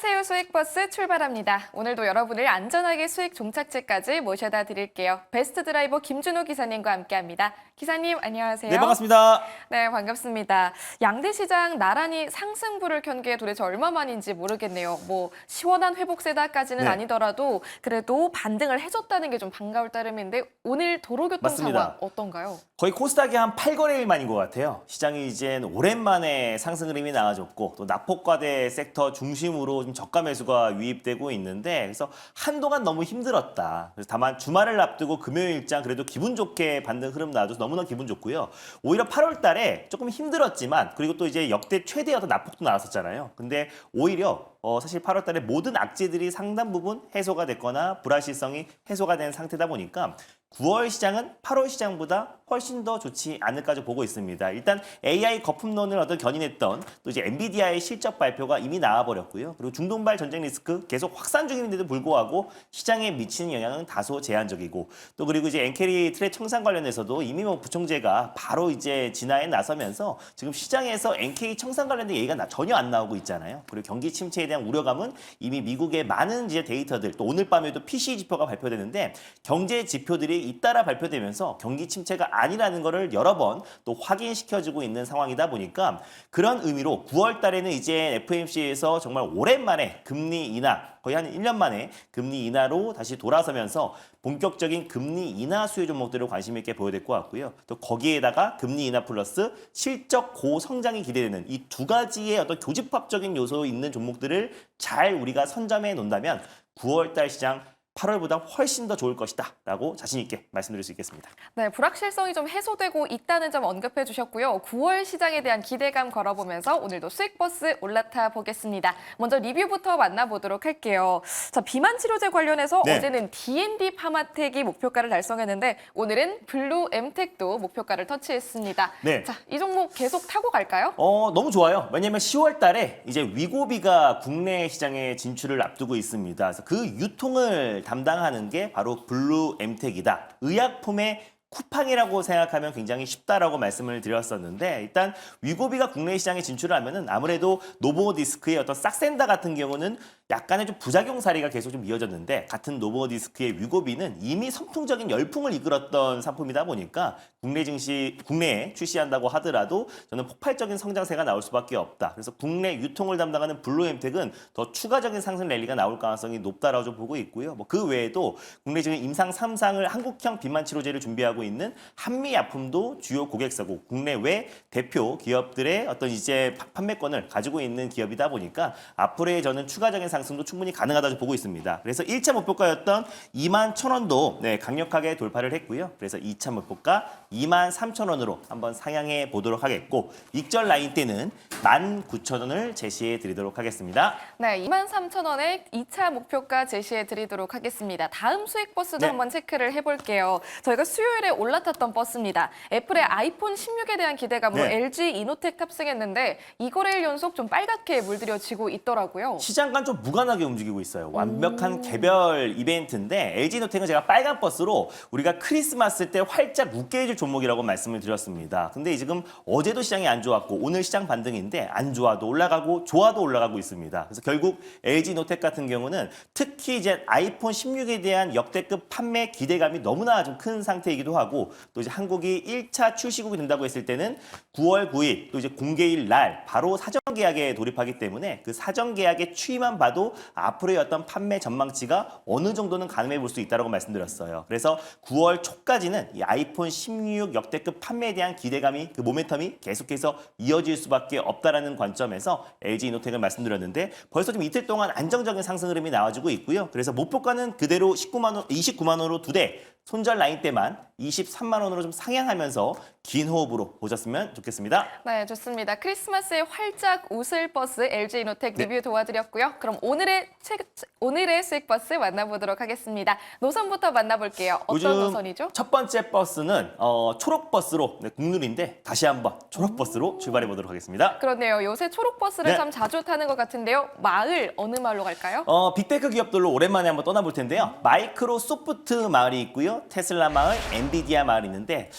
안녕하세요. 수익버스 출발합니다. 오늘도 여러분을 안전하게 수익 종착지까지 모셔다 드릴게요. 베스트 드라이버 김준호 기사님과 함께합니다. 기사님 안녕하세요. 네, 반갑습니다. 네, 반갑습니다. 양대 시장 나란히 상승부를 켠 게 도대체 얼마만인지 모르겠네요. 뭐 시원한 회복세다까지는 네. 아니더라도 그래도 반등을 해줬다는 게 좀 반가울 따름인데 오늘 도로교통 맞습니다. 상황 어떤가요? 거의 코스닥이 한 8거래일 만인 것 같아요. 시장이 이젠 오랜만에 상승 흐름이 나와줬고 또 납폭과대 섹터 중심으로 좀 저가 매수가 유입되고 있는데 그래서 한동안 너무 힘들었다. 그래서 다만 주말을 앞두고 금요일장 그래도 기분 좋게 반등 흐름 나와줘서 너무나 기분 좋고요. 오히려 8월 달에 조금 힘들었지만 그리고 또 이제 역대 최대의 어떤 납폭도 나왔었잖아요. 근데 오히려 사실 8월 달에 모든 악재들이 상당 부분 해소가 됐거나 불확실성이 해소가 된 상태다 보니까 9월 시장은 8월 시장보다 훨씬 더 좋지 않을까 보고 있습니다. 일단 AI 거품론을 견인했던 또 이제 엔비디아의 실적 발표가 이미 나와버렸고요. 그리고 중동발 전쟁 리스크 계속 확산 중인데도 불구하고 시장에 미치는 영향은 다소 제한적이고 또 그리고 이제 엔캐리 트랩 청산 관련해서도 이미 부총재가 바로 이제 진화에 나서면서 지금 시장에서 NK 청산 관련된 얘기가 전혀 안 나오고 있잖아요. 그리고 경기 침체에 대한 우려감은 이미 미국의 많은 이제 데이터들 또 오늘 밤에도 PCE 지표가 발표되는데 경제 지표들이 잇따라 발표되면서 경기 침체가 아니라는 거를 여러 번 또 확인시켜주고 있는 상황이다 보니까 그런 의미로 9월 달에는 이제 FOMC에서 정말 오랜만에 금리 인하 거의 한 1년 만에 금리 인하로 다시 돌아서면서 본격적인 금리 인하 수요 종목들을 관심 있게 보여야 될 것 같고요. 또 거기에다가 금리 인하 플러스 실적 고성장이 기대되는 이 두 가지의 어떤 교집합적인 요소 있는 종목들을 잘 우리가 선점해 놓는다면 9월 달 시장 8월보다 훨씬 더 좋을 것이다 라고 자신 있게 말씀드릴 수 있겠습니다. 네, 불확실성이 좀 해소되고 있다는 점 언급해 주셨고요. 9월 시장에 대한 기대감 걸어보면서 오늘도 수익버스 올라타 보겠습니다. 먼저 리뷰부터 만나보도록 할게요. 자, 비만 치료제 관련해서 네. 어제는 D&D 파마텍이 목표가를 달성했는데 오늘은 블루 엠텍도 목표가를 터치했습니다. 네. 자, 이 종목 계속 타고 갈까요? 너무 좋아요. 왜냐면 10월 달에 이제 위고비가 국내 시장에 진출을 앞두고 있습니다. 그래서 그 유통을 담당하는 게 바로 블루 엠텍이다. 의약품의 쿠팡이라고 생각하면 굉장히 쉽다라고 말씀을 드렸었는데 일단 위고비가 국내 시장에 진출을 하면은 아무래도 노보디스크의 어떤 싹센다 같은 경우는 약간의 좀 부작용 사례가 계속 좀 이어졌는데 같은 노보디스크의 위고비는 이미 선풍적인 열풍을 이끌었던 상품이다 보니까 국내에 출시한다고 하더라도 저는 폭발적인 성장세가 나올 수밖에 없다. 그래서 국내 유통을 담당하는 블루엠텍은 더 추가적인 상승 랠리가 나올 가능성이 높다라고 좀 보고 있고요. 뭐 그 외에도 국내 지금 임상 3상을 한국형 비만 치료제를 준비하고 있는 한미약품도 주요 고객사고 국내외 대표 기업들의 어떤 이제 판매권을 가지고 있는 기업이다 보니까 앞으로의 저는 추가적인 상승도 충분히 가능하다고 보고 있습니다. 그래서 1차 목표가였던 21,000원도 강력하게 돌파를 했고요. 그래서 2차 목표가 23,000원으로 한번 상향해 보도록 하겠고 익절 라인 때는 19,000원을 제시해 드리도록 하겠습니다. 네, 23,000원에 2차 목표가 제시해 드리도록 하겠습니다. 다음 수익 버스도 네. 한번 체크를 해볼게요. 저희가 수요일에 올라탔던 버스입니다. 애플의 아이폰 16에 대한 기대감으로 네. LG 이노텍 탑승했는데 2거래일 연속 좀 빨갛게 물들여지고 있더라고요. 시장과 좀 무관하게 움직이고 있어요. 완벽한 개별 이벤트인데 LG노텍은 제가 빨간 버스로 우리가 크리스마스 때 활짝 웃게 해줄 종목이라고 말씀을 드렸습니다. 근데 지금 어제도 시장이 안 좋았고 오늘 시장 반등인데 안 좋아도 올라가고 좋아도 올라가고 있습니다. 그래서 결국 LG노텍 같은 경우는 특히 이제 아이폰 16에 대한 역대급 판매 기대감이 너무나 좀 큰 상태이기도 하고 또 이제 한국이 1차 출시국이 된다고 했을 때는 9월 9일 또 이제 공개일 날 바로 사전 계약에 돌입하기 때문에 그 사전 계약의 추이만 봐도 앞으로의 어떤 판매 전망치가 어느 정도는 가늠해 볼 수 있다고 말씀드렸어요. 그래서 9월 초까지는 이 아이폰 16 역대급 판매에 대한 기대감이 그 모멘텀이 계속해서 이어질 수밖에 없다라는 관점에서 LG이노텍을 말씀드렸는데 벌써 좀 이틀 동안 안정적인 상승 흐름이 나와주고 있고요. 그래서 목표가는 그대로 29만 원으로 2대 손절 라인 때만 23만 원으로 좀 상향하면서 긴 호흡으로 보셨으면 좋겠습니다. 네, 좋습니다. 크리스마스에 활짝 웃을 버스 LG이노텍 네. 리뷰 도와드렸고요. 그럼 오늘의 수익 버스 만나보도록 하겠습니다. 노선부터 만나볼게요. 어떤 요즘 노선이죠? 첫 번째 버스는 초록 버스로 국룰인데 다시 한번 초록 버스로 출발해 보도록 하겠습니다. 그렇네요. 요새 초록 버스를 네. 참 자주 타는 것 같은데요. 마을 어느 마을로 갈까요? 빅테크 기업들로 오랜만에 한번 떠나볼 텐데요. 마이크로소프트 마을이 있고요. 테슬라 마을, 엔비디아 마을이 있는데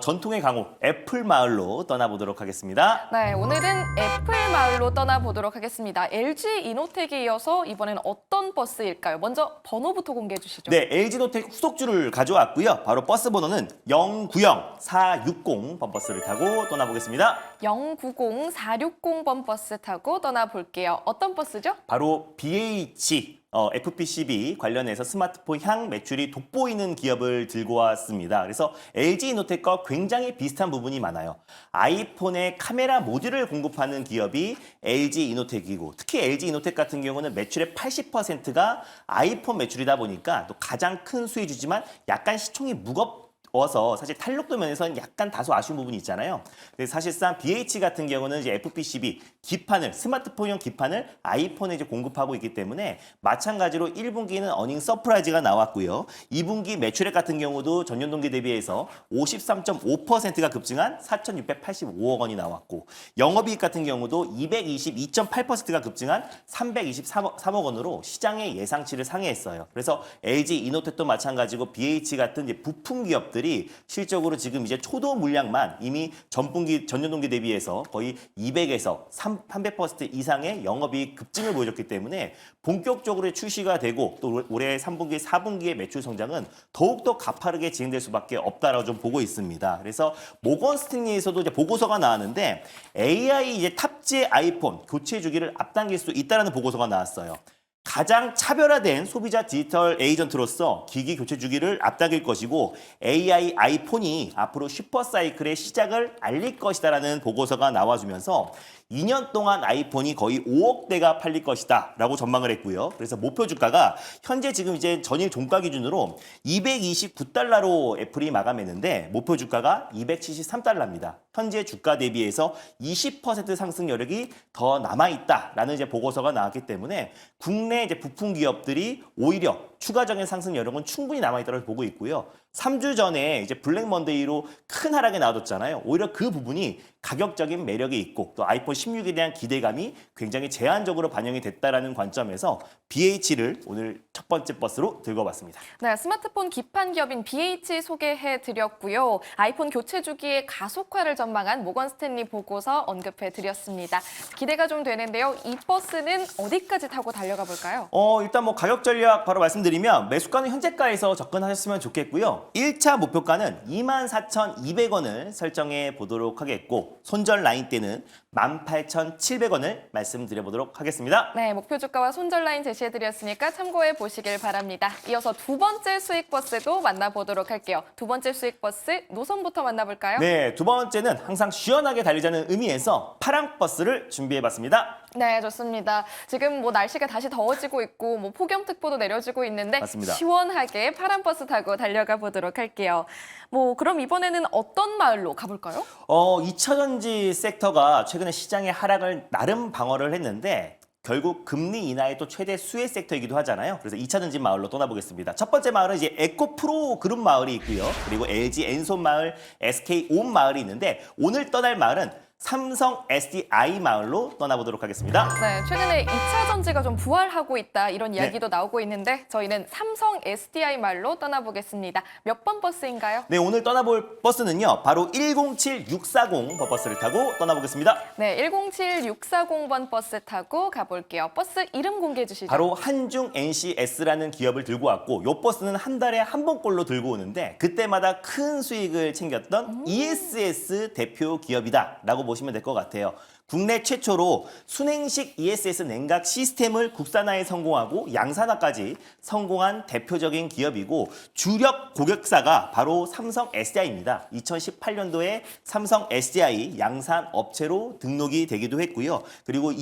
전통의 강호 애플 마을로 떠나보도록 하겠습니다. 네, 오늘은 애플 마을로 떠나보도록 하겠습니다. LG 이노텍에 이어서 이번엔 어떤 버스일까요? 먼저 번호부터 공개해 주시죠. 네, LG노텍 후속주를 가져왔고요. 바로 버스 번호는 090460 번버스를 타고 떠나보겠습니다. 090460번 버스 타고 떠나볼게요. 어떤 버스죠? 바로 BH FPCB 관련해서 스마트폰 향 매출이 돋보이는 기업을 들고 왔습니다. 그래서 LG이노텍과 굉장히 비슷한 부분이 많아요. 아이폰의 카메라 모듈을 공급하는 기업이 LG이노텍이고 특히 LG이노텍 같은 경우는 매출의 80%가 아이폰 매출이다 보니까 또 가장 큰 수혜주지만 약간 시총이 무겁워서 사실 탄력도 면에서는 약간 다소 아쉬운 부분이 있잖아요. 그래서 사실상 BH 같은 경우는 이제 FPCB 기판을 스마트폰용 기판을 아이폰에 이제 공급하고 있기 때문에 마찬가지로 1분기는 어닝 서프라이즈가 나왔고요. 2분기 매출액 같은 경우도 전년 동기 대비해서 53.5%가 급증한 4,685억 원이 나왔고 영업이익 같은 경우도 222.8%가 급증한 323억 원으로 시장의 예상치를 상회했어요. 그래서 LG 이노텍도 마찬가지고 BH 같은 이제 부품 기업들이 실적으로 지금 이제 초도 물량만 이미 전년 동기 대비해서 거의 200에서 300% 이상의 영업이익 급증을 보여줬기 때문에 본격적으로 출시가 되고 또 올해 3분기, 4분기의 매출 성장은 더욱더 가파르게 진행될 수밖에 없다라고 좀 보고 있습니다. 그래서 모건 스탠리에서도 이제 보고서가 나왔는데 AI 이제 탑재 아이폰 교체 주기를 앞당길 수 있다라는 보고서가 나왔어요. 가장 차별화된 소비자 디지털 에이전트로서 기기 교체 주기를 앞당길 것이고 AI 아이폰이 앞으로 슈퍼사이클의 시작을 알릴 것이다라는 보고서가 나와주면서 2년 동안 아이폰이 거의 5억 대가 팔릴 것이다 라고 전망을 했고요. 그래서 목표 주가가 현재 지금 이제 전일 종가 기준으로 229달러로 애플이 마감했는데 목표 주가가 273달러입니다. 현재 주가 대비해서 20% 상승 여력이 더 남아있다라는 이제 보고서가 나왔기 때문에 국내 이제 부품 기업들이 오히려 추가적인 상승 여력은 충분히 남아있다고 보고 있고요. 3주 전에 이제 블랙 먼데이로 큰 하락이 나와줬잖아요. 오히려 그 부분이 가격적인 매력이 있고 또 아이폰 16에 대한 기대감이 굉장히 제한적으로 반영이 됐다라는 관점에서 BH를 오늘 첫 번째 버스로 들고 왔습니다. 네, 스마트폰 기판 기업인 BH 소개해 드렸고요. 아이폰 교체 주기의 가속화를 전망한 모건 스탠리 보고서 언급해 드렸습니다. 기대가 좀 되는데요. 이 버스는 어디까지 타고 달려가 볼까요? 일단 뭐 가격 전략 바로 말씀드리면 매수가는 현재가에서 접근하셨으면 좋겠고요. 1차 목표가는 24,200원을 설정해 보도록 하겠고 손절 라인 때는 18,700원을 말씀드려보도록 하겠습니다. 네, 목표 주가와 손절 라인 제시해드렸으니까 참고해 보시길 바랍니다. 이어서 두 번째 수익 버스도 만나보도록 할게요. 두 번째 수익 버스 노선부터 만나볼까요? 네, 두 번째는 항상 시원하게 달리자는 의미에서 파랑 버스를 준비해봤습니다. 네, 좋습니다. 지금 뭐 날씨가 다시 더워지고 있고 뭐 폭염특보도 내려지고 있는데 맞습니다. 시원하게 파란 버스 타고 달려가 보도록 할게요. 뭐 그럼 이번에는 어떤 마을로 가볼까요? 2차 전지 섹터가 최근에 시장의 하락을 나름 방어를 했는데 결국 금리 인하의 또 최대 수혜 섹터이기도 하잖아요. 그래서 2차 전지 마을로 떠나보겠습니다. 첫 번째 마을은 이제 에코프로 그룹 마을이 있고요. 그리고 LG 엔손 마을, SK 온 마을이 있는데 오늘 떠날 마을은 삼성 SDI 마을로 떠나보도록 하겠습니다. 네, 최근에 2차 전지가 좀 부활하고 있다 이런 네. 이야기도 나오고 있는데 저희는 삼성 SDI 마을로 떠나보겠습니다. 몇 번 버스인가요? 네, 오늘 떠나볼 버스는요. 바로 107640 버스를 타고 떠나보겠습니다. 네, 107640번 버스 타고 가볼게요. 버스 이름 공개해 주시죠. 바로 한중 NCS라는 기업을 들고 왔고 이 버스는 한 달에 한 번꼴로 들고 오는데 그때마다 큰 수익을 챙겼던 ESS 대표 기업이다라고 보시면 될 것 같아요. 국내 최초로 순행식 ESS 냉각 시스템을 국산화에 성공하고 양산화까지 성공한 대표적인 기업이고 주력 고객사가 바로 삼성 SDI입니다. 2018년도에 삼성 SDI 양산 업체로 등록이 되기도 했고요. 그리고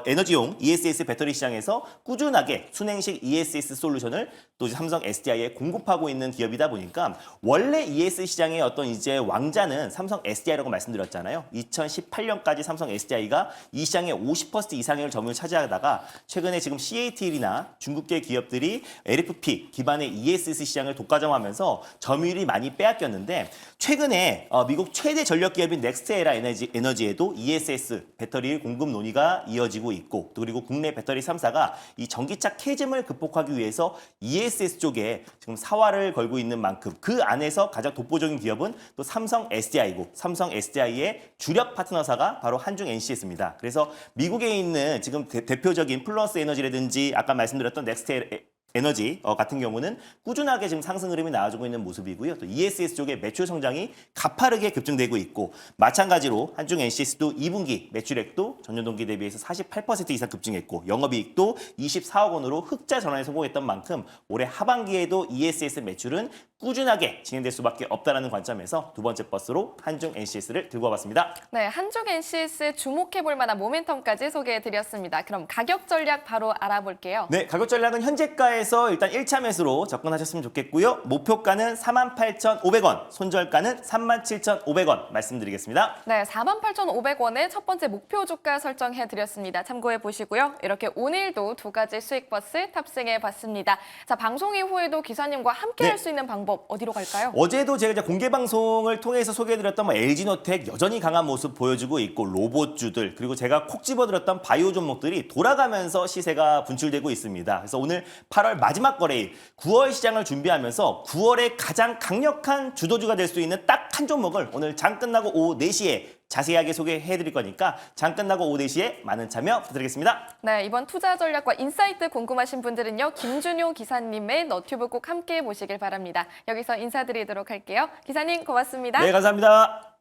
에너지용 ESS 배터리 시장에서 꾸준하게 순행식 ESS 솔루션을 또 삼성 SDI에 공급하고 있는 기업이다 보니까 원래 ESS 시장의 어떤 이제 왕자는 삼성 SDI라고 말씀드렸잖아요. 2018년까지 삼성 SDI가 이 시장의 50% 이상의 점유율을 차지하다가 최근에 지금 CATL이나 중국계 기업들이 LFP 기반의 ESS 시장을 독과점하면서 점유율이 많이 빼앗겼는데 최근에 미국 최대 전력 기업인 넥스트에라 에너지에도 ESS 배터리 공급 논의가 이어지고 이어지고 있고, 또 그리고 국내 배터리 3사가 이 전기차 캐즘을 극복하기 위해서 ESS 쪽에 지금 사활을 걸고 있는 만큼 그 안에서 가장 독보적인 기업은 또 삼성 SDI고, 삼성 SDI의 주력 파트너사가 바로 한중 NCS입니다. 그래서 미국에 있는 지금 대표적인 플러스 에너지라든지 아까 말씀드렸던 넥스트 에너지 같은 경우는 꾸준하게 지금 상승 흐름이 나와주고 있는 모습이고요. 또 ESS 쪽의 매출 성장이 가파르게 급증되고 있고, 마찬가지로 한중 NCS도 2분기 매출액도 전년 동기 대비해서 48% 이상 급증했고, 영업이익도 24억 원으로 흑자 전환에 성공했던 만큼 올해 하반기에도 ESS 매출은 꾸준하게 진행될 수밖에 없다는 관점에서 두 번째 버스로 한중 NCS를 들고 와봤습니다. 네, 한중 NCS 주목해볼 만한 모멘텀까지 소개해드렸습니다. 그럼 가격 전략 바로 알아볼게요. 네, 가격 전략은 현재가에서 일단 1차 매수로 접근하셨으면 좋겠고요. 목표가는 48,500원, 손절가는 37,500원 말씀드리겠습니다. 네, 48,500원의 첫 번째 목표 주가 설정해드렸습니다. 참고해보시고요. 이렇게 오늘도 두 가지 수익버스 탑승해봤습니다. 자, 방송 이후에도 기사님과 함께 할 수 있는 방법 어디로 갈까요? 어제도 제가 이제 공개 방송을 통해서 소개해드렸던 LG노텍 여전히 강한 모습 보여주고 있고, 로봇주들, 그리고 제가 콕 집어드렸던 바이오 종목들이 돌아가면서 시세가 분출되고 있습니다. 그래서 오늘 8월 마지막 거래일 9월 시장을 준비하면서 9월에 가장 강력한 주도주가 될 수 있는 딱 한 종목을 오늘 장 끝나고 오후 4시에 자세하게 소개해드릴 거니까 장 끝나고 오후 4시에 많은 참여 부탁드리겠습니다. 네, 이번 투자 전략과 인사이트 궁금하신 분들은요. 김준효 기사님의 너튜브 꼭 함께 보시길 바랍니다. 여기서 인사드리도록 할게요. 기사님 고맙습니다. 네, 감사합니다.